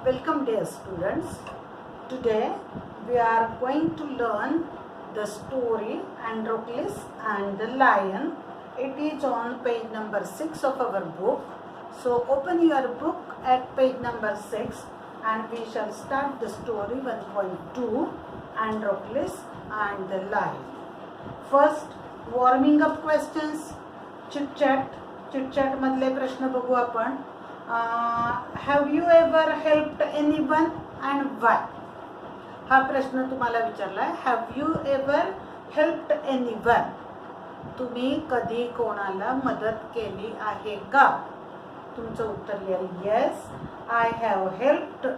Welcome dear students. Today we are going to learn the story Androcles and the Lion. It is on page number 6 of our book. So open your book at page number 6 and we shall start the story 1.2 Androcles and the Lion. First warming up questions. Chit-chat मधले प्रश्न बघू आपण. Have you ever helped anyone and why? हा प्रश्न तुम्हाला विचारला आहे. Have you ever helped anyone? तुम्ही कधी कोणाला मदत केली आहे का? तुमचं उत्तर येईल yes, I have helped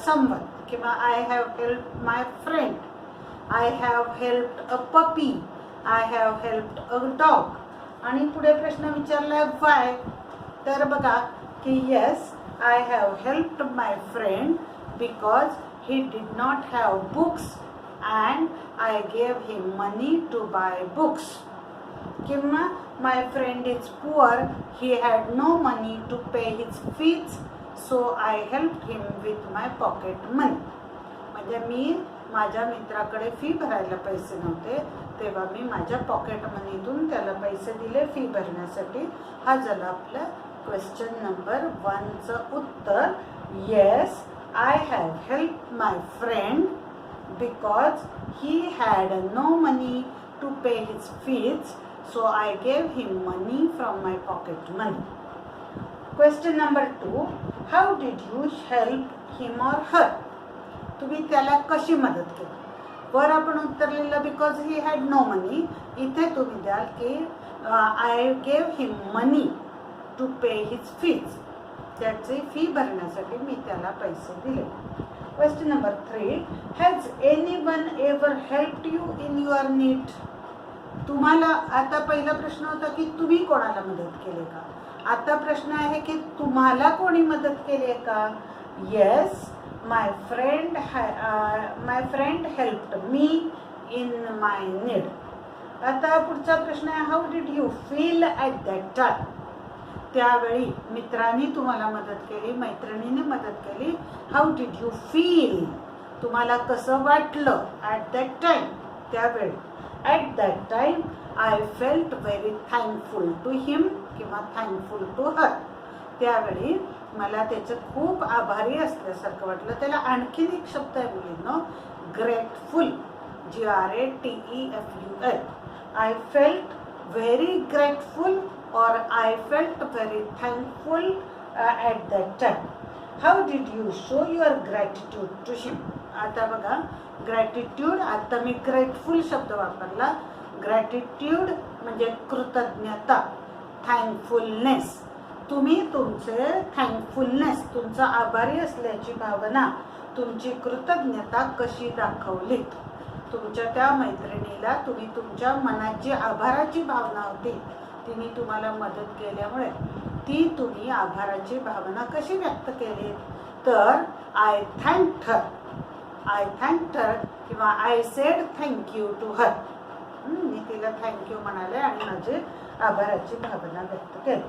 someone किंवा I have helped my friend, I have helped a puppy, I have helped a dog. आणि पुढे प्रश्न विचारलाय why. तर बघा की yes, I have helped my friend because he did not have books and I gave him money to buy books. किंवा my friend is poor, he had no money to pay his fees, so I helped him with my pocket money. म्हणजे मी माझ्या मित्राकडे fee भरायला पैसे नव्हते तेव्हा मी माझ्या pocket मनीतून त्याला पैसे दिले फी भरण्यासाठी. हा झाला आपला क्वेश्चन नंबर 1 चं उत्तर. Yes, I have help my friend because he had no money to pay his fees, so I gave him money from my pocket money. Question number 2, how did you help him or her? तुम्ही त्याला कशी मदत केली? वर आपण उत्तर लिहिलं because he had no money. इथे तुम्ही द्याल की I gave him money to pay his fees. त्याची फी भरण्यासाठी मी त्याला पैसे दिले. Question number 3, has anyone ever helped you in your need? तुम्हाला आता पहिला प्रश्न होता की तुम्ही कोणाला मदत केली का? आता प्रश्न आहे की तुम्हाला कोणी मदत केली आहे का? Yes, my friend helped me in my need. आता पुढचा प्रश्न आहे how did you feel at that time? त्यावेळी मित्रांनी तुम्हाला मदत केली, मैत्रिणीने मदत केली. how did you feel? तुम्हाला कसं वाटलं at that time? त्यावेळी at that time I felt very thankful to him किंवा thankful to her. त्यावेळी मला त्याचं खूप आभारी असल्यासारखं वाटलं. त्याला आणखीन एक शब्द आहे मुलींनो, grateful. GRATEFUL. I felt very grateful or I felt very thankful at that time. How did you show your gratitude to him? आता बघा ग्रॅटिट्यूड, आता मी ग्रेटफुल शब्द वापरला. ग्रॅटिट्यूड म्हणजे कृतज्ञता, थँकफुलनेस. तुम्ही तुमचे थँकफुलनेस, तुमचा आभारी असल्याची भावना, तुमची कृतज्ञता कशी दाखवलीत? तुमच्या त्या मैत्रिणीला तुम्ही तुमच्या मनाची आभाराची भावना होती, तिने तुम्हाला मदत केल्यामुळे ती तुम्ही आभाराची भावना कशी व्यक्त केली? तर आय थँक्ड हर किंवा I said thank you to her. मी तिला थँक्यू म्हणाले आणि माझी आभाराची भावना व्यक्त केली.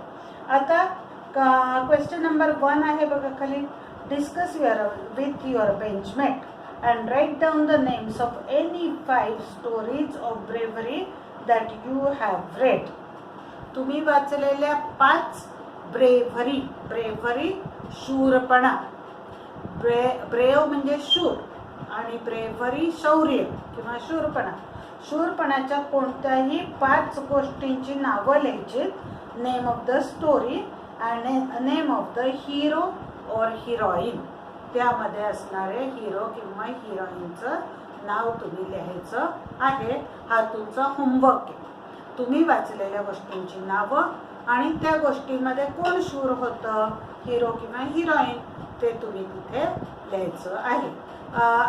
आता क्वेश्चन नंबर 1 आहे बघा खाली, discuss with your benchmate and write down the names of any 5 stories of bravery that you have read. तुम्ही वाचलेल्या 5 ब्रेव्हरी शूरपणा. ब्रेव म्हणजे शूर आणि ब्रेव्हरी शौर्य किंवा शूरपणा. शूरपणाच्या कोणत्याही 5 गोष्टींची नावं लिहायची. Name of the story and name of the hero और हिरोईन. त्यामध्ये असणारे हिरो किंवा हिरोईनचं नाव तुम्ही लिहायचं आहे. हा तुमचा होमवर्क आहे. तुम्ही वाचलेल्या गोष्टींची नावं आणि त्या गोष्टीमध्ये कोण शूर होतं, हिरो किंवा हिरोईन, ते तुम्ही तिथे लिहायचं आहे.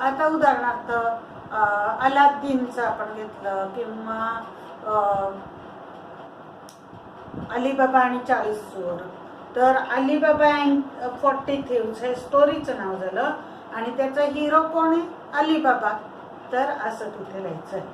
आता उदाहरणार्थ अलादीनचं आपण घेतलं किंवा अलीबाबा आणि 40 चोर, तर अलीबाबा अँड 40 थीव्स हे स्टोरीचं नाव झालं आणि त्याचा हिरो कोण आहे? अलीबाबा. तर असं तिथे लिहायचं आहे.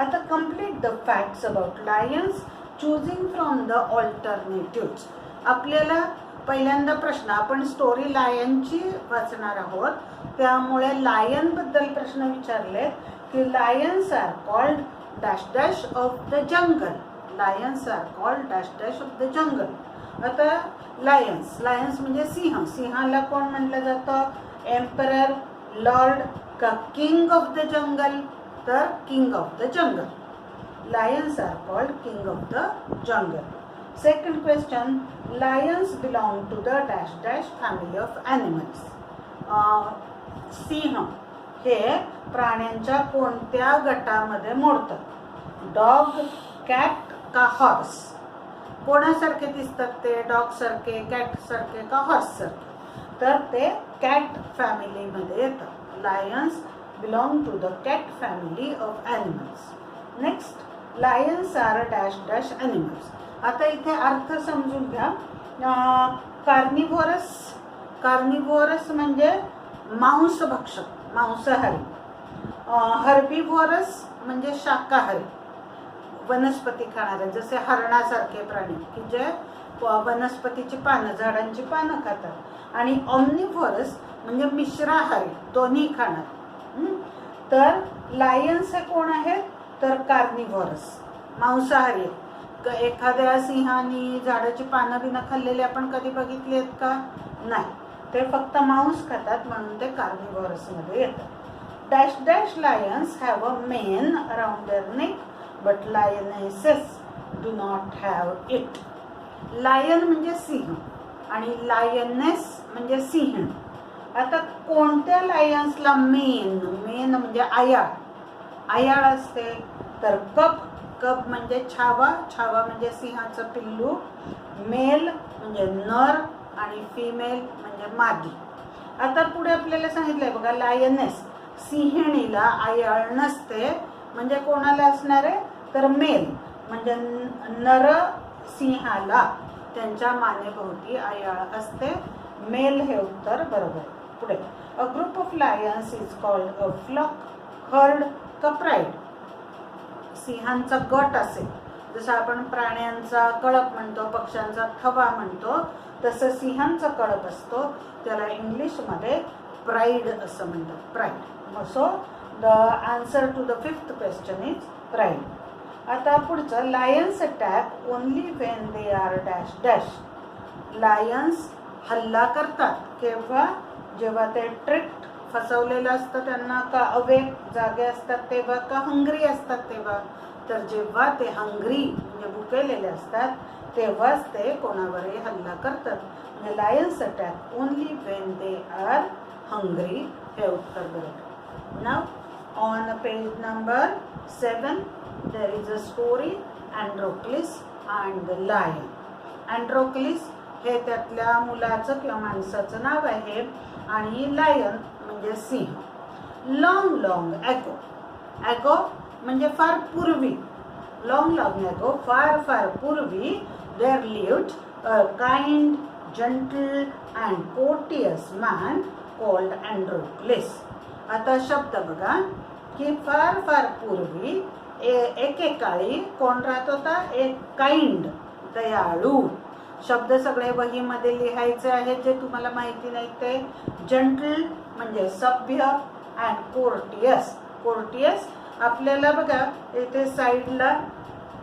आता complete the facts about lions choosing from the alternatives. आपल्याला पहिल्यांदा प्रश्न, आपण स्टोरी लायनची वाचणार आहोत, त्यामुळे लायन बद्दल प्रश्न विचारले की lions are called dash dash of the jungle. Lions are called dash dash of the jungle. आता लायन्स म्हणजे सिंह. सिंहाला कोण म्हटलं जातं? एम्परर, लॉर्ड का किंग ऑफ द जंगल? तर king of the jungle. Lions are called king of the jungle. Second question, lions belong to the dash dash family of animals. सिंह हे प्राण्यांच्या कोणत्या गटामध्ये मोडतात? डॉग, कॅट का हॉर्स? कोणासारखे दिसतात ते? डॉग सारखे, कॅट सारखे का हॉर्स सारखे? तर ते कॅट फॅमिलीमध्ये येतात. Lions belong to the cat family of animals. Next, lions are dash dash animals. आता इथे अर्थ समजून घ्या. कार्निव्होरस म्हणजे मांसभक्षक, मांसाहारी. हर्बिव्होरस म्हणजे शाकाहारी, वनस्पती खाणारे, जसे हरणासारखे प्राणी की जे वनस्पतीची पानं, झाडांची पानं खातात. आणि ऑम्निव्होरस म्हणजे मिश्राहारी, दोन्ही खाणार. तर लायन्स हे कोण आहेत? तर कार्निव्होरस, मांसाहारी. एखाद्या सिंहाने झाडाची पानं बिनं खाल्लेली आपण कधी बघितली आहेत का? नाही. ते फक्त मांस खातात, म्हणून ते कार्निव्होरसमध्ये येतात. Dash dash lions have a mane around their neck but lionesses do not have it. Lion म्हणजे सिंह आणि लायनेस म्हणजे सिंह. आता कोणत्या लायन्सला मेन म्हणजे आयाळ असते? तर कप म्हणजे छावा म्हणजे सिंहाचं पिल्लू. मेल म्हणजे नर आणि फिमेल म्हणजे मादी. आता पुढे आपल्याला सांगितलंय बघा, लायनेस सिंहिणीला आयाळ नसते, म्हणजे कोणाला असणार आहे? तर मेल म्हणजे नर सिंहाला त्यांच्या मानेभोवती आयाळ असते. मेल हे उत्तर बरोबर. पुढे, a group of lions is called a flock, herd का प्राईड? सिंहांचा गट असेल, जसं आपण प्राण्यांचा कळप म्हणतो, पक्ष्यांचा थवा म्हणतो, तसं सिंहांचा कळप असतो, त्याला इंग्लिशमध्ये प्राईड असं म्हणतात. Pride. So the answer to the fifth question is pride. आता पुढचं, lions attack only when they are dash dash. Lions हल्ला करतात केव्हा? जेव्हा ते ट्रिक्ड, फसवलेलं असतं त्यांना, का अवेक, जागे असतात तेव्हा, का हंग्री असतात तेव्हा? तर जेव्हा ते हंग्री म्हणजे भुकेलेले असतात तेव्हाच ते कोणावरही हल्ला करतात. म्हणजे lions attack only when they are hungry हे उत्तर बरोबर. Now on page number 7 there is a story, Androcles and the lion. Androcles हे त्यातल्या मुलाचं किंवा माणसाचं नाव आहे आणि लायन म्हणजे सिंह. Long long ago. ॲगो म्हणजे फार पूर्वी. लॉंग लॉंग ॲगो, फार फार पूर्वी, there lived a kind, gentle and courteous man called Androcles. आता शब्द बघा की फार फार पूर्वी एकेकाळी कोण राहत होता? एक काइंड, दयाळू. शब्द सगळे वहीमध्ये लिहायचे आहेत जे तुम्हाला माहिती नाही ते. जंटल म्हणजे सभ्य अँड कोर्टियस. कोर्टियस आपल्याला बघा इथे साईडला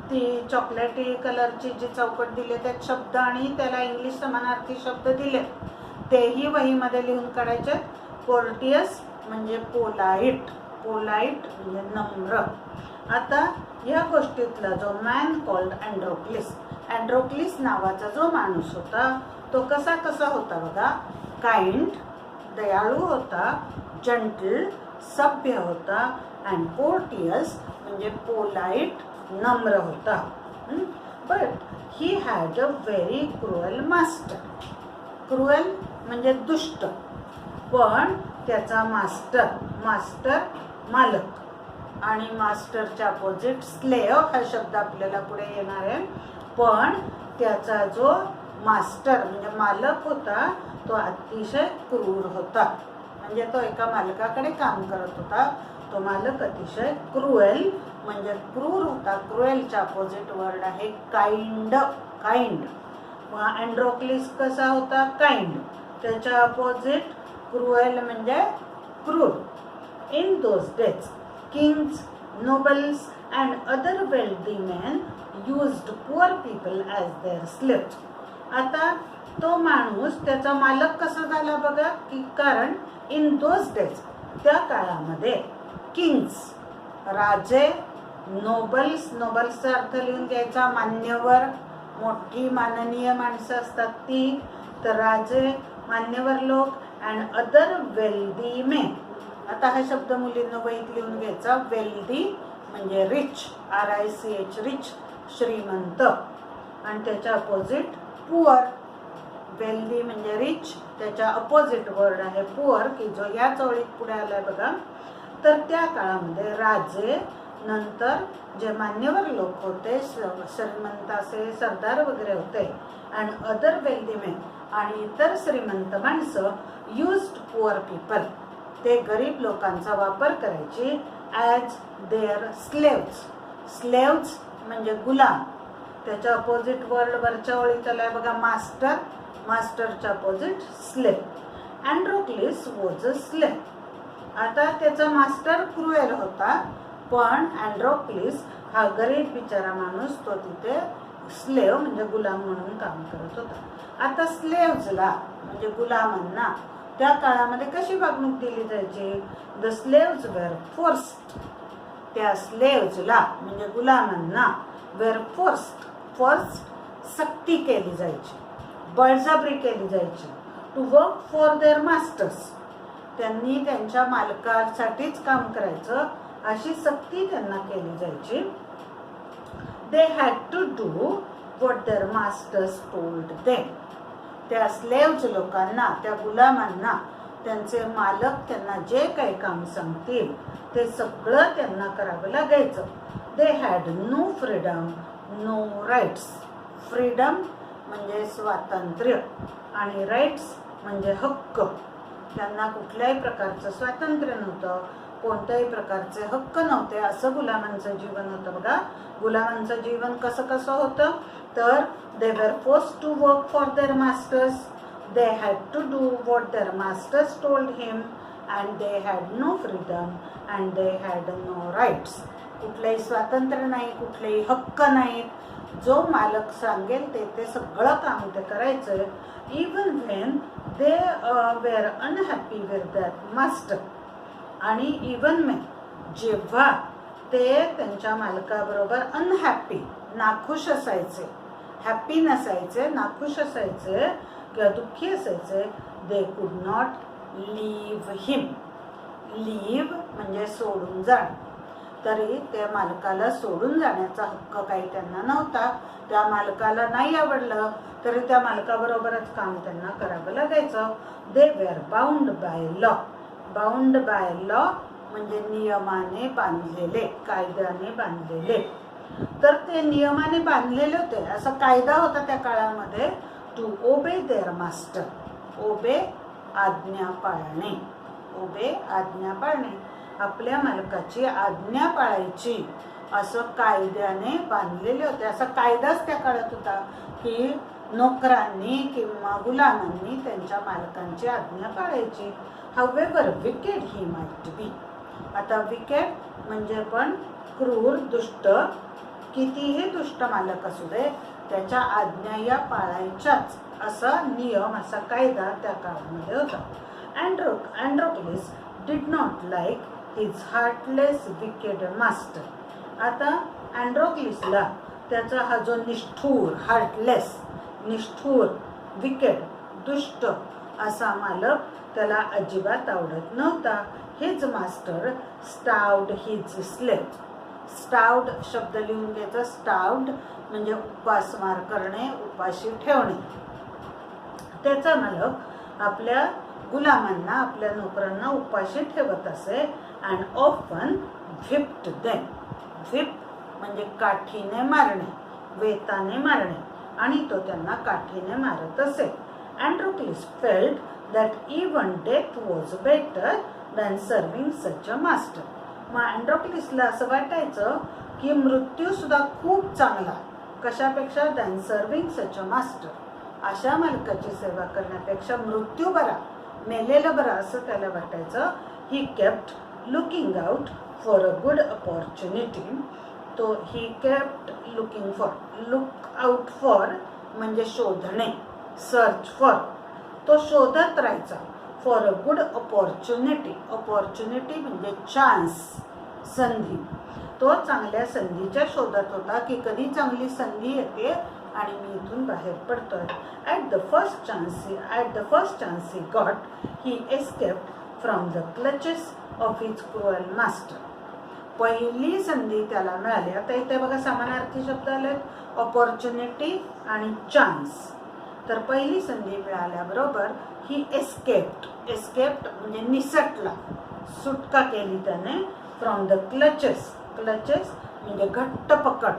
ती चॉकलेटी कलरची जी चौकट दिली त्यात शब्द आणि त्याला इंग्लिश समानार्थी शब्द दिले, तेही वहीमध्ये लिहून काढायचे. कोर्टियस म्हणजे पोलाईट, पोलाईट म्हणजे नम्र. आता या गोष्टीतला जो मॅन कॉल्ड अँड्रोक्लिस, अँड्रोक्लिस नावाचा जो माणूस होता तो कसा होता बघा? काइंड, दयाळू होता, जंटल, सभ्य होता, अँड कोर्टियस म्हणजे पोलाईट, नम्र होता. But he had a very cruel master. Cruel म्हणजे दुष्ट, पण त्याचा मास्टर मालक, आणि मास्टरच्या अपोजिट स्लेव हा शब्द आपल्याला पुढे येणार आहे. पण त्याचा जो मास्टर म्हणजे मालक होता तो अतिशय क्रूर होता. म्हणजे तो एका मालकाकडे काम करत होता. तो मालक अतिशय क्रुएल म्हणजे क्रूर होता. क्रुएलच्या अपोजिट वर्ड आहे काइंड. काइंड अँड्रोक्लिस कसा होता? काइंड. त्याच्या अपोजिट क्रुएल म्हणजे क्रूर. In those days Kings, nobles and other wealthy men used poor people as their slaves. आता तो माणूस त्याचा मालक कसा झाला बघा की कारण इन दोज डेज त्या काळामध्ये किंग्स राजे, नोबल्सचा अर्थ लिहून घ्यायचा मान्यवर, मोठी माननीय माणसं असतात ती, तर राजे, मान्यवर लोक अँड अदर वेल्दी मेन. आता हा शब्द मुलींना वहीत लिहून घ्यायचा. वेल्दी म्हणजे रिच, RICH रिच, श्रीमंत, आणि त्याच्या अपोजिट पुअर. वेल्दी म्हणजे रिच, त्याच्या अपोजिट वर्ड आहे पुअर की जो या चवळीत पुढे आलाय बघा. तर त्या काळामध्ये राजे, नंतर जे मान्यवर लोक होते, श्रीमंत असे सरदार वगैरे होते, अँड अदर वेल्दी मेन आणि इतर श्रीमंत माणसं युज्ड पुअर पीपल, ते गरीब लोकांचा वापर करायचे ॲज देअर स्लेव्स. स्लेव्स म्हणजे गुलाम. त्याच्या अपोजिट वर्ड वरच्या ओळीत आलाय बघा मास्टर. मास्टरच्या opposite slave. Androcles was a slave. आता त्याचा मास्टर क्रुएल होता, पण अँड्रोक्लिस हा गरीब बिचारा माणूस तो तिथे स्लेव्ह म्हणजे गुलाम म्हणून काम करत होता. आता स्लेव्हजला म्हणजे गुलामांना त्या काळामध्ये कशी वागणूक दिली जायची? The slaves were forced. त्या स्लेव्जला म्हणजे गुलामांना वेर फोर्स्ड सक्ती केली जायची, बळजबरी केली जायची. To work for their masters. त्यांनी त्यांच्या मालकासाठीच काम करायचं अशी सक्ती त्यांना केली जायची. They had to do what their masters told them. त्या स्लेव्ज लोकांना, त्या गुलामांना त्यांचे मालक त्यांना जे काही काम सांगतील ते सगळं त्यांना करावं लागायचं. They had no freedom, no rights. Freedom म्हणजे स्वातंत्र्य आणि राईट्स म्हणजे हक्क. त्यांना कुठल्याही प्रकारचं स्वातंत्र्य नव्हतं, कोणत्याही प्रकारचे हक्क नव्हते. असं गुलामांचं जीवन होतं बघा. गुलामांचं जीवन कसं होतं तर they were forced to work for their masters, they had to do what their masters told him, and they had no freedom and they had no rights. कुठलेही स्वातंत्र्य नाही, कुठलेही हक्क नाहीत. जो मालक सांगेल ते सगळं काम ते करायचं. Even when they were unhappy with that master. आणि इवन मे जेव्हा ते त्यांच्या मालकाबरोबर अनहॅपी, नाखुश असायचे, हॅपी नसायचे, नाखुश असायचे किंवा दुःखी असायचे, they could not leave him. Leave म्हणजे सोडून जाणे. तरी त्या मालकाला सोडून जाण्याचा हक्क काही त्यांना नव्हता. त्या मालकाला नाही आवडलं तरी त्या मालकाबरोबरच काम त्यांना करावं लागायचं. They were bound by law. Bound by law म्हणजे नियमाने बांधलेले, कायद्याने बांधलेले. तर ते नियमाने बांधलेले होते. असा कायदा होता त्या काळामध्ये, टू ओबे देअर मास्टर. ओबे आज्ञा पाळणे. ओबे आज्ञा पाळणे. आपल्या मालकाची आज्ञा पाळायची असं कायद्याने बांधलेले होते. असा कायदाच त्या काळात होता की नोकरांनी किंवा गुलामांनी त्यांच्या मालकांची आज्ञा पाळायची. However wicked he might be. आता विकेड म्हणजे पण क्रूर, दुष्ट, कितीही दुष्ट मालक असू दे त्याच्या आज्ञा या पाळायच्याच असा नियम, असा कायदा त्या काळामध्ये होता. Androcles did not like his heartless wicked master. आता अँड्रोक्लिसला त्याचा हा जो निष्ठूर, हार्टलेस, निष्ठूर, विकेड, दुष्ट असा मालक त्याला अजिबात आवडत नव्हता. His master starved his slave. Starved शब्द लिहून घ्यायचा. स्टावड म्हणजे उपासमार करणे, उपाशी ठेवणे. त्याचा मालक आपल्या गुलामांना, आपल्या नोकरांना उपाशी ठेवत असे. And often whipped them. Whip म्हणजे काठीने मारणे, वेताने मारणे, आणि तो त्यांना काठीने मारत असे. अँड्रोक्लिस felt that even death was better than serving such a master. मग अँड्रोक्लिसला असं वाटायचं की मृत्यू सुद्धा खूप चांगला कशापेक्षा, than serving such a master. अशा मालकाची सेवा करण्यापेक्षा मृत्यू बरा, मेलेलं बरं असं त्याला वाटायचं. He kept looking out for a good opportunity. तो he kept looking for, look out for म्हणजे शोधणे, सर्च फॉर, तो शोधत राहायचा. For a good opportunity, opportunity म्हणजे चान्स, संधी. तो चांगल्या संधीच्या शोधात होता की कधी चांगली संधी येते आणि मी इथून बाहेर पडतोय. At the first chance he got, he escaped from the clutches of his cruel master. पहिली संधी त्याला मिळाली. आता इथे बघा समानार्थी शब्द आलेत, अपॉर्च्युनिटी आणि चान्स. तर पहिली संधी मिळाल्याबरोबर ही एस्केप्ड म्हणजे निसटला, सुटका केली त्याने. फ्रॉम द क्लचेस म्हणजे घट्ट पकड.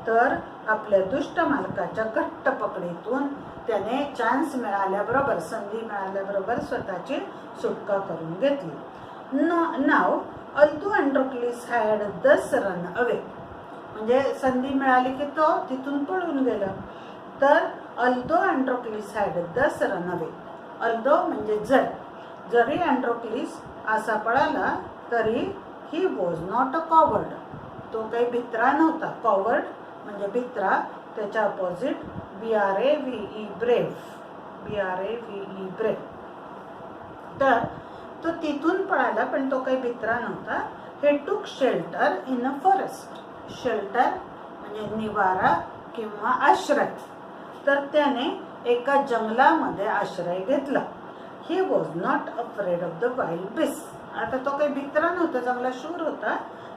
तर आपल्या दुष्ट मालकाच्या घट्ट पकडीतून त्याने चान्स मिळाल्याबरोबर, संधी मिळाल्याबरोबर स्वतःची सुटका करून घेतली. नाव अल्दो अँड्रोक्लिस हॅड दस रन अवे, म्हणजे संधी मिळाली की तो तिथून पळून गेला. तर अल्दो अँड्रोक्लिस हॅड दस रन अवे. अल्दो म्हणजे जरी अँड्रोक्लिस असा पळाला तरी he was not a coward, तो काही भित्रा नव्हता. कॉवर्ड म्हणजे भित्रा, त्याच्या अपोजिट BRAVE ब्रेव्ह, BRAVE. तर तो तिथून पळाला पण तो काही भित्रा नव्हता. हे टूक shelter in a forest. Shelter म्हणजे निवारा किंवा आश्रय. तर त्याने एका जंगलामध्ये आश्रय घेतला. He was not afraid of the wild beast. आता तो काही भित्रा नव्हता, चांगला शूर होता.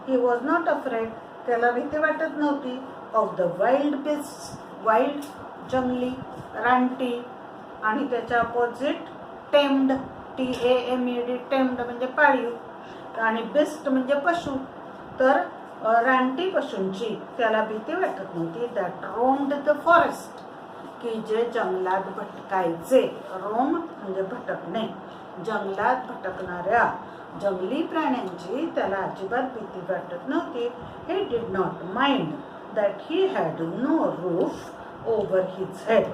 ही वॉज नॉट अफ्रेड, त्याला भीती वाटत नव्हती. Of the wild beast, wild जंगली, रानटी. आणि त्याच्या अपोजिट टेम्ड, TAMED, टेम्ड म्हणजे पाळीव, आणि बिस्ट म्हणजे पशु. तर रानटी पशूंची त्याला भीती वाटत नव्हती. दॅट रोम्ड द फॉरेस्ट, की जे जंगलात भटकायचे. रोम म्हणजे भटकणे. जंगलात भटकणाऱ्या जंगली प्राण्यांची त्याला अजिबात भीती वाटत नव्हती. He did not mind that he had no roof over his head.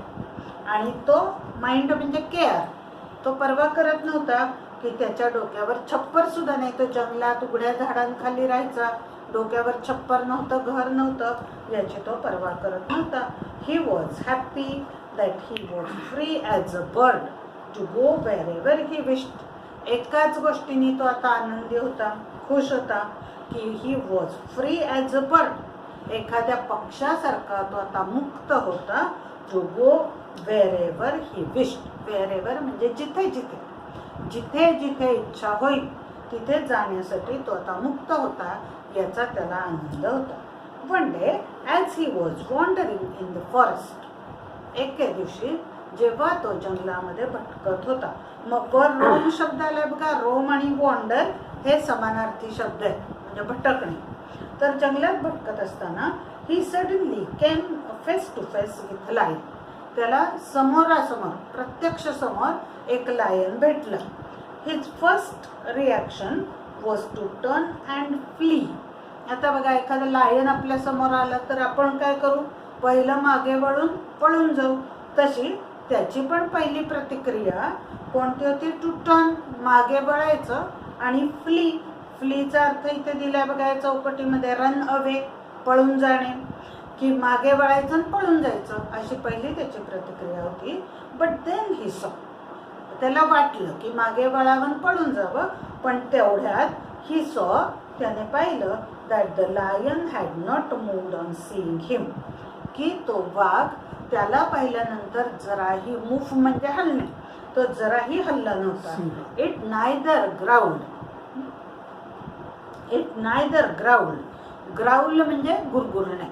आणि तो माइंड म्हणजे केअर, तो पर्वा करत नव्हता की त्याच्या डोक्यावर छप्पर सुद्धा नाही. तो जंगलात उघड्या झाडांखाली राहायचा, डोक्यावर छप्पर नव्हतं, घर नव्हतं, याची तो पर्वा करत नव्हता. He was happy that he was free as a bird to go wherever he wished. एकाच गोष्टीने तो आता आनंदी होता, खुश होता की he was free as a bird, एखाद्या पक्षासारखा तो आता मुक्त होता. To go wherever he wished. वेअरएव्हर म्हणजे जिथे जिथे इच्छा होईल तिथे जाण्यासाठी तो आता मुक्त होता, याचा त्याला आनंद होता. One day as he was wandering in the forest. एके दिवशी जेव्हा तो जंगलामध्ये भटकत होता. मग वर रोम शब्द आलाय बघा. रोम आणि वॉन्डर हे समानार्थी शब्द आहेत, म्हणजे भटकणे. तर जंगलात भटकत असताना he suddenly came face to face with lion. त्याला समोरासमोर, प्रत्यक्ष समोर एक लायन भेटलं. His first reaction was to turn and flee. आता बघा, एखादा लायन आपल्या समोर आला तर आपण काय करू? पहिलं मागे वळून पळून जाऊ. तशी त्याची पण पहिली प्रतिक्रिया कोणती होती? टू टर्न, मागे वळायचं, आणि फ्लीचा अर्थ इथे दिलाय बघा या चौकटीमध्ये, रन अवे, पळून जाणे, की मागे वळायचं आणि पळून जायचं, अशी पहिली त्याची प्रतिक्रिया होती. बट देन ही सॉ, त्याला वाटलं की मागे वळावं पळून जावं, पण तेवढ्यात ही सॉ, त्याने पाहिलं that the lion had not moved on seeing him, की तो वाघ त्याला पाहिल्यानंतर जराही मूव्ह म्हणजे हलणे, तो जराही हलला नव्हता. It neither ग्राउल्ड. ग्राउल म्हणजे गुरगुरणे,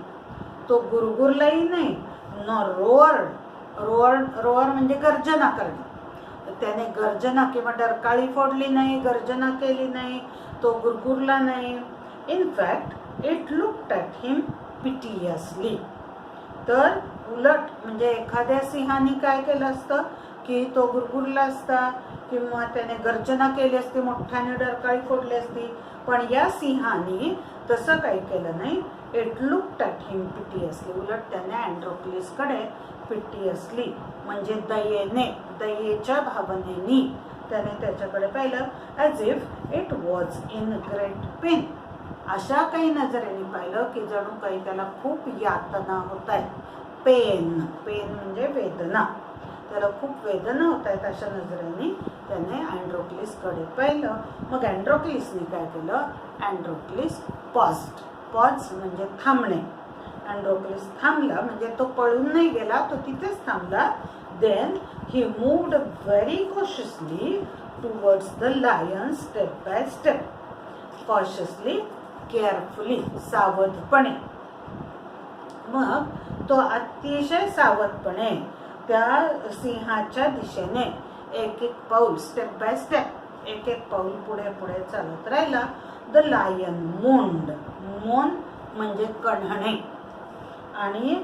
तो गुरगुरलाही नाही. रोअर म्हणजे गर्जना करणे. त्याने गर्जना किंवा डरकाळी फोडली नाही, गर्जना केली नाही, तो गुरगुरला नाही. In fact it looked at him piteously. तर उलट म्हणजे एखाद्या सिंहाने काय केलं असतं की तो गुरगुरला असता किंवा त्याने गर्जना केली असती, मोठ्याने डरकाळी फोडली असती, पण या सिंहाने तसं काही केलं नाही. It looked at him पिटियसली. उलट त्याने अँड्रोक्लिसकडे पिटियसली म्हणजे दयेच्या भावनेनी त्याने त्याच्याकडे पाहिलं. As if it was in great pen. अशा काही नजरेने पाहिलं की जणू काही त्याला खूप यातना होत आहेत. पेन म्हणजे वेदना. त्याला खूप वेदना होत आहेत अशा नजरेने त्याने अँड्रोक्लिसकडे पाहिलं. मग अँड्रोक्लिसने काय केलं? अँड्रोक्लिस पॉज म्हणजे थांबणे. अँड्रोक्लिस थांबला म्हणजे तो पळून नाही गेला, तो तिथेच थांबला. Then he moved very cautiously towards the lion step by step. Cautiously, carefully, सावधपणे. मग तो अतिशय सावधपणे त्या सिंहाच्या दिशेने एक पाऊल, स्टेप बाय स्टेप, एक पाऊल पुढे पुढे चालत राहिला. The lion moaned. मोन म्हणजे कण्हणे आणि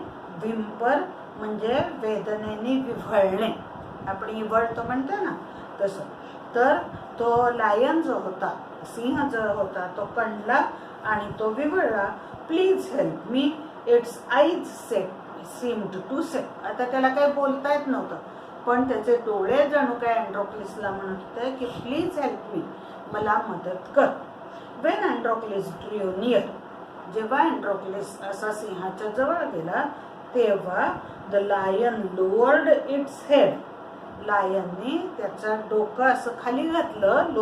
व्हिंपर म्हणजे वेदनेने विव्हळणे. आपण इव्हळतो म्हणतो ना तसं. तर तो लायन जो होता, सिंह जो होता, तो कणला आणि तो विव्हळला. Please help me, its eyes seemed to say. आता त्याला काही बोलता येत नव्हतं, पण त्याचे डोळे जणू काय अँड्रोक्लिसला म्हणत होते की प्लीज हेल्प मी, मला मदत कर. When Androcles drew near. जेव्हा अँड्रोक्लिस असा सिंहाच्या जवळ गेला तेव्हा the lion lowered its head. लायनने त्याचं डोकं असं खाली घातलं.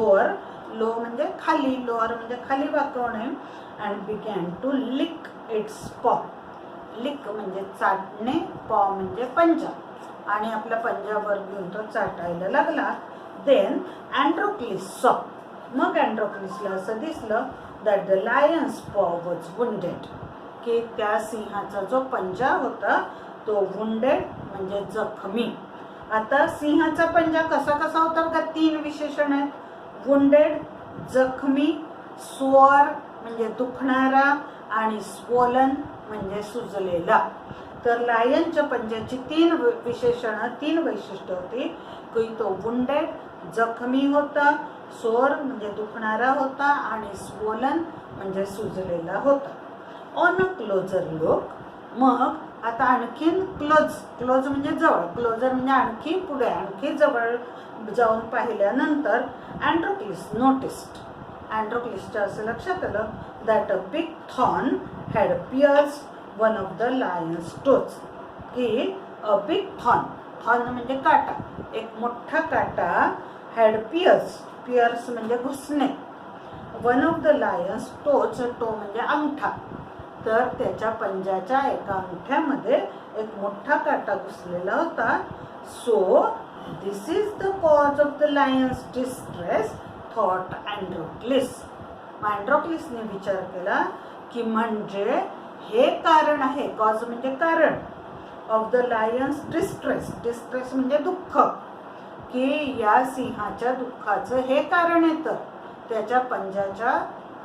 लो म्हणजे खाली, लोअर म्हणजे खाली वाकवणे. And began to lick its paw. Lick म्हणजे चाटणे, पॉ म्हणजे पंजा, आणि आपल्या पंजावर घेऊन तो चाटायला लागला. देन अँड्रोक्लिस सॉ. मग अँड्रोक्लिसला असं दिसलं दॅट द लायन्स पॉ वॉज वुंडेड. की त्या सिंहाचा जो पंजा होता तो वुंडेड म्हणजे जखमी. आता सिंहाचा पंजा कसा होता का? 3 विशेषण आहेत. वुंडेड, जखमी, स्वॉर म्हणजे दुखणारा, आणि स्वोलन म्हणजे सुजलेला. तर लायनच्या पंजाची 3 विशेषणं, 3 वैशिष्ट्य होती की तो वुंडेड, जखमी होता, सोर म्हणजे दुखणारा होता, आणि स्वोलन म्हणजे सुजलेला होता. On a closure look. मग आता आणखीन क्लोज म्हणजे जवळ, क्लोजर म्हणजे आणखी पुढे, आणखी जवळ जाऊन पाहिल्यानंतर अँड्रोक्लिस नोटिस्ड. अँड्रोक्लिसच्या असं लक्षात आलं that a big thorn had pierced one of the lion's toes. की अ बिग थॉर्न म्हणजे काटा, एक मोठा काटा हॅड पियर्स म्हणजे घुसणे. One of the lion's toes, toe म्हणजे अंगठा. तर त्याच्या पंजाच्या एका अंगठ्यामध्ये एक मोठा काटा घुसलेला होता. So this is the cause of the lion's distress thought Androcles. अँड्रोक्लिसने विचार केला की म्हणजे हे कारण आहे, कॉज म्हणजे कारण, ऑफ द लायन्स डिस्ट्रेस म्हणजे दुःख, की या सिंहाच्या दुःखाचं हे कारण आहे. तर त्याच्या पंजाच्या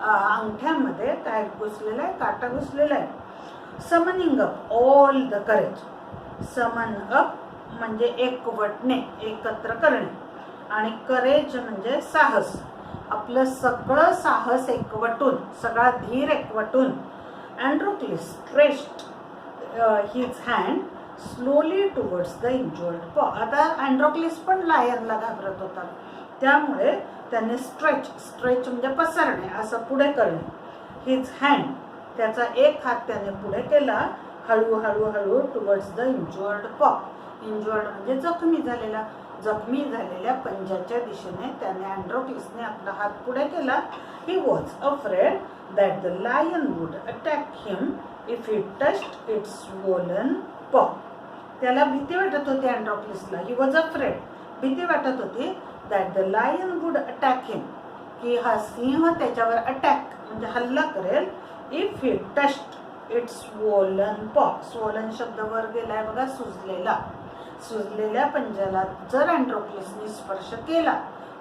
अंगठ्यामध्ये काय घुसलेलं आहे? काटा घुसलेला आहे. Summoning up all the courage. समन अप म्हणजे एकवटणे, एकत्र करणे, आणि करेज म्हणजे साहस. आपलं सगळं साहस एकवटून, सगळा धीर एकवटून Androcles stretched his hand slowly towards the injured paw. आता अँड्रोक्लिस पण लायनला घाबरत होता, त्यामुळे त्याने स्ट्रेच म्हणजे पसरणे, असं पुढे करणे. हिज हँड, त्याचा एक हात त्याने पुढे केला, हळूहळू टुवर्ड्स द इंज्युअर्ड पॉ. इंज्युअर्ड म्हणजे जखमी झालेल्या पंजाच्या दिशेने त्याने अँड्रोक्लिसने आपला हात पुढे केला. He was afraid that the lion would attack him if he touched its swollen paw. त्याला भीती वाटत होती अँड्रोक्लिसला. ही वॉज अफ्रेड, भीती वाटत होती that the lion would attack him, की हा सिंह त्याच्यावर अटॅक म्हणजे हल्ला करेल. If he touched its swollen paw. Swollen शब्द वर गेलाय बघा, सुजलेल्या पंजाला जर अँड्रोक्लिसने स्पर्श केला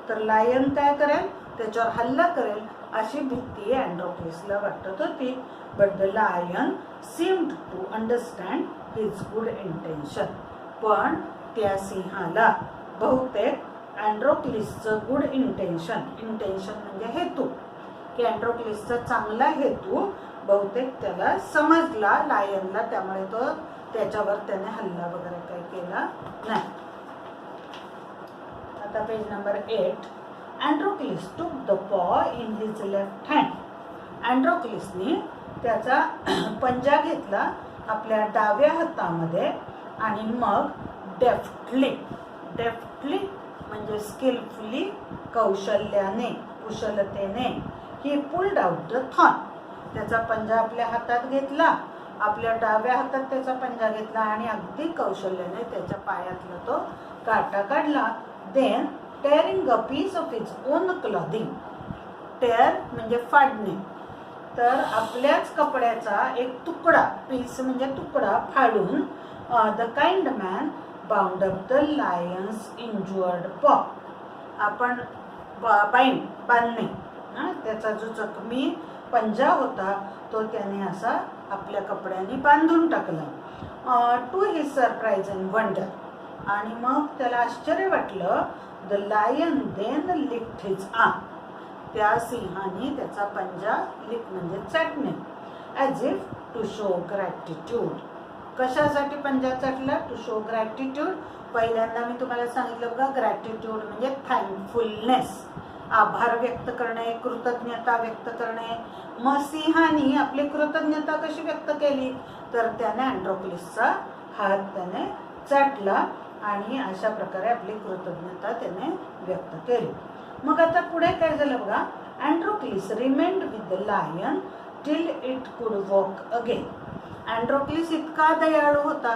तर लायन काय करेल? त्याच्यावर हल्ला करेल, अशी भीती अँड्रोक्लिसला वाटत होती. But the lion seemed to understand his good intention. पण त्या सिंहाला बहुतेक अँड्रोक्लिसचं गुड इंटेन्शन म्हणजे हेतू, की अँड्रोक्लिसचा चांगला हेतू बहुतेक त्याला समजला लायनला, त्यामुळे तो त्याच्यावर त्याने हल्ला वगैरे काही केला नाही. आता पेज नंबर 8. अँड्रोक्लिस टूक द पॉ इन हिज लेफ्ट हँड. अँड्रोक्लिसने त्याचा पंजा घेतला आपल्या डाव्या हातामध्ये आणि मग डेफ्टली म्हणजे स्किलफुली, कौशल्याने, कुशलतेने, ही पुल्ड आउट द थॉर्न. त्याचा पंजा आपल्या हातात घेतला, आपल्या डाव्या हातात त्याचा पंजा घेतला आणि अगदी कौशल्याने त्याच्या पायातला तो काटा काढला. Then tearing a piece of his own clothing. Tear म्हणजे फाडणे, तर आपल्याच कपड्याचा एक तुकडा, पीस म्हणजे तुकडा फाडून the kind man bound up the lion's injured paw. आपण बांधणे, त्याचा जो जखमी पंजा होता तो त्याने असा आपल्या कपड्याने बांधून टाकला. To his surprise and wonder. आणि मग त्याला आश्चर्य वाटलं. The lion then lift his arm. त्या सिंहाने त्याचा पंजा लिफ्ट म्हणजे चाटणे. As if to show gratitude. कशासाठी पंजा चाटला? To show gratitude. पहिल्यांदा मी तुम्हाला सांगितलं बघा, ग्रॅटिट्यूड म्हणजे थँकफुलनेस, आभार व्यक्त करणे, कृतज्ञता व्यक्त करणे. मग सिंहाने आपली कृतज्ञता कशी व्यक्त केली? तर त्याने अँड्रोक्लिसचा हात त्याने चाटला आणि अशा प्रकारे आपली कृतज्ञता त्याने व्यक्त केली. मग आता पुढे काय झालं बघा. Androcles remained with the lion till it could walk again. Androcles इतका दयाळू होता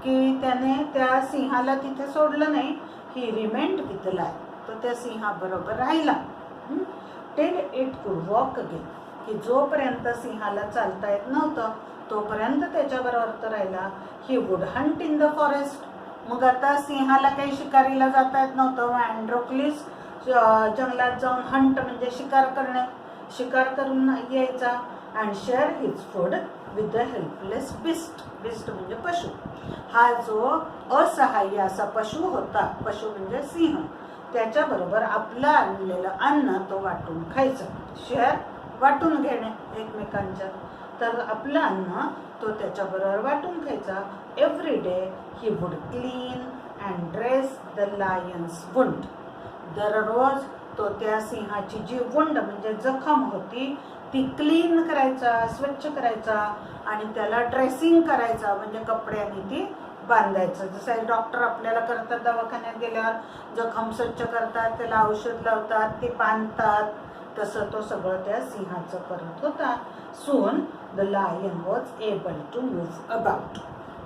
की त्याने त्या सिंहाला तिथे सोडलं नाही. He remained with the lion. तो त्या सिंहाबरोबर राहिला till it could walk again, की जोपर्यंत सिंहाला चालता येत नव्हतं तोपर्यंत त्याच्याबरोबर तो राहिला. He would Hunt in the forest. मग आता सिंहाला काही शिकारीला जाता येत नव्हतं. अँड्रोक्लिस जंगलात जाऊन हंट म्हणजे शिकार करून यायचा. And share his food with the helpless beast. Beast म्हणजे पशु. हा जो असहाय्य असा पशु होता, पशु म्हणजे सिंह, त्याच्याबरोबर आपलं आणलेलं अन्न तो वाटून खायचा. शेअर वाटून घेणे एकमेकांच्या. तर आपलं अन्न तो त्याच्याबरोबर वाटून खायचा. Every day he would clean and dress the lion's wound. दररोज तो त्या सिंहाची जी वुंड म्हणजे जखम होती ती क्लीन करायचा, स्वच्छ करायचा आणि त्याला ड्रेसिंग करायचा म्हणजे कपड्याने ती बांधायचं. जसं डॉक्टर आपल्याला करतात दवाखान्यात गेल्यावर, जखम स्वच्छ करतात, त्याला औषध लावतात, ते बांधतात, तसं तो सगळं त्या सिंहाचं करत होता. Soon the lion was able to move about.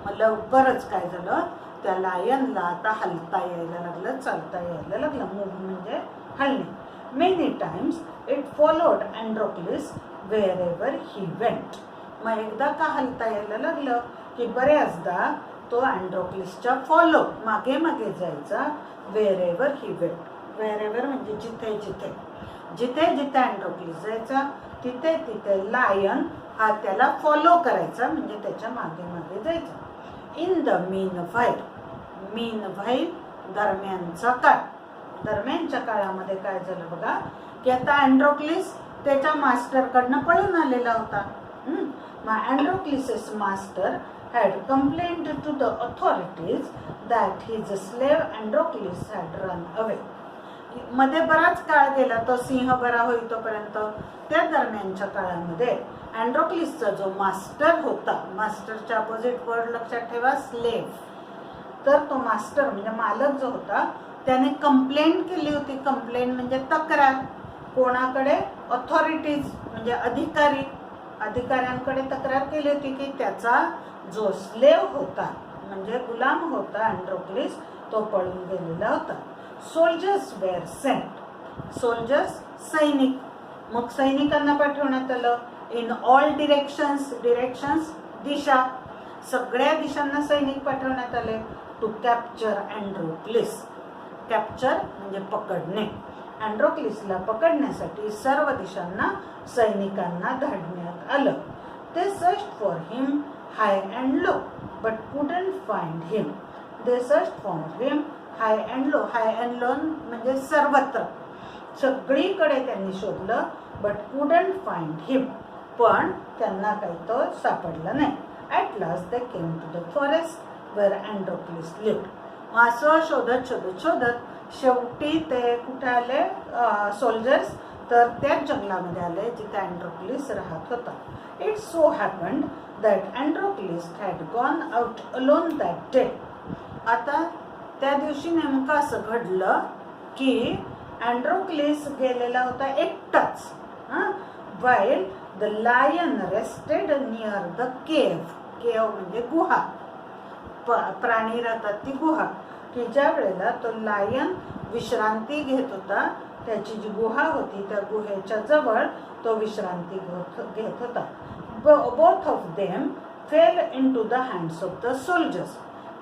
मग लवकरच काय झालं, त्या लायनला आता हलता यायला लागलं, चालता यायला लागलं. मूव्ह म्हणजे हलणे. Many times it followed Androcles wherever he went. मग एकदा का हलता यायला लागलं की बऱ्याचदा तो अँड्रोक्लिसच्या मागे मागे जायचा. Wherever he went. Wherever म्हणजे जिथे जिथे अँड्रोक्लिस जायचा तिथे तिथे लायन हा त्याला फॉलो करायचा म्हणजे त्याच्या मागे मागे जायचा. इन द मीनव्हाईल दरम्यानचा काळ. दरम्यानच्या काळामध्ये काय झालं बघा की आता अँड्रोक्लिस त्याच्या मास्टरकडनं पळून आलेला होता. मग अँड्रोक्लिस's master had complained to the authorities that his slave Androcles had run away. मध्ये बराच काळ गेला तो सिंह बरा होईल तोपर्यंत. त्या दरम्यानच्या काळामध्ये अँड्रोक्लिसचा जो मास्टर होता, मास्टरच्या अपोजिट वर्ड लक्षात ठेवा स्लेव्ह. तर तो मास्टर म्हणजे मालक जो होता त्याने कंप्लेंट केली होती. कंप्लेंट म्हणजे तक्रार. कोणाकडे? ऑथॉरिटीज म्हणजे अधिकाऱ्यांकडे तक्रार केली होती की त्याचा जो स्लेव्ह होता म्हणजे गुलाम होता अँड्रोक्लिस, तो पळून गेलेला होता. Soldiers wear Saint. सोल्जर्स सैनिक. मग सैनिकांना पाठवण्यात आलं. In all directions. दिशा. सगळ्या दिशांना सैनिक पाठवण्यात आले. To capture अँड्रोक्लिस. कॅप्चर म्हणजे पकडणे. अँड्रोक्लिसला पकडण्यासाठी सर्व दिशांना सैनिकांना धाडण्यात आलं. ते searched for him high and low but couldn't find him. They searched for him high and low. High and low म्हणजे सर्वत्र. सगळीकडे त्यांनी शोधलं, बट कुडंट फाइंड हिम. पण त्यांना काही तो सापडला नाही. At last they came to the forest where Androcles lived. असं शोधत शोधत शोधत शेवटी ते कुठे आले, सोल्जर्स, तर त्याच जंगलामध्ये आले जिथे अँड्रोक्लिस राहत होता. It so happened that Androcles had gone out alone that day. आता त्या दिवशी नेमकं असं घडलं की अँड्रोक्लिस गेलेला होता एकटाच. while the lion rested near the cave. केव म्हणजे गुहा, प्राणी राहतात ती गुहा, की ज्या वेळेला तो लायन विश्रांती घेत होता, त्याची जी गुहा होती त्या गुहेच्या जवळ तो विश्रांती घेत होता. Both of them fell into the hands of the soldiers.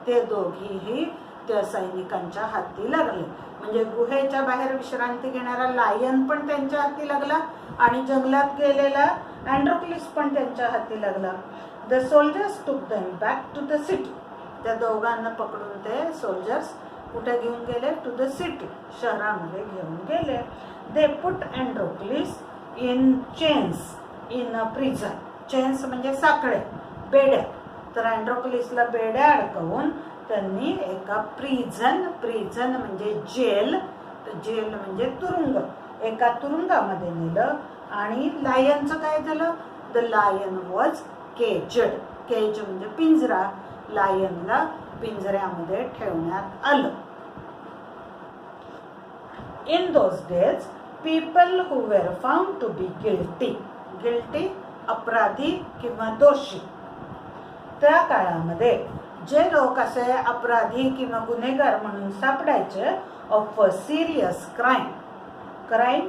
ते दोघीही त्या सैनिकांच्या हाती लागले. म्हणजे गुहेच्या बाहेर विश्रांती घेणारा लायन पण त्यांच्या हाती लागला आणि जंगलात गेलेला अँड्रोक्लिस पण त्यांच्या हाती लागला. The soldiers took them back to the city. त्या दोघांना पकडून ते सोल्जर्स कुठे घेऊन गेले? टू द सिटी, शहरामध्ये घेऊन गेले. They put Androcles in chains in a prison. Chains म्हणजे साखळे, बेड्या. तर अँड्रोक्लिसला बेड्या अडकवून त्यांनी एका प्रिझन म्हणजे जेल, जेल म्हणजे तुरुंग, एका तुरुंगामध्ये नेलं. आणि लायनचं काय झालं? The lion was caged. Cage म्हणजे पिंजरा. लायनला पिंजऱ्यामध्ये ठेवण्यात आलं. In those days people who were found to be guilty, अपराधी किंवा दोषी. त्या काळामध्ये जे लोक असे अपराधी किंवा गुन्हेगार म्हणून सापडायचे ऑफ अ सिरियस क्राईम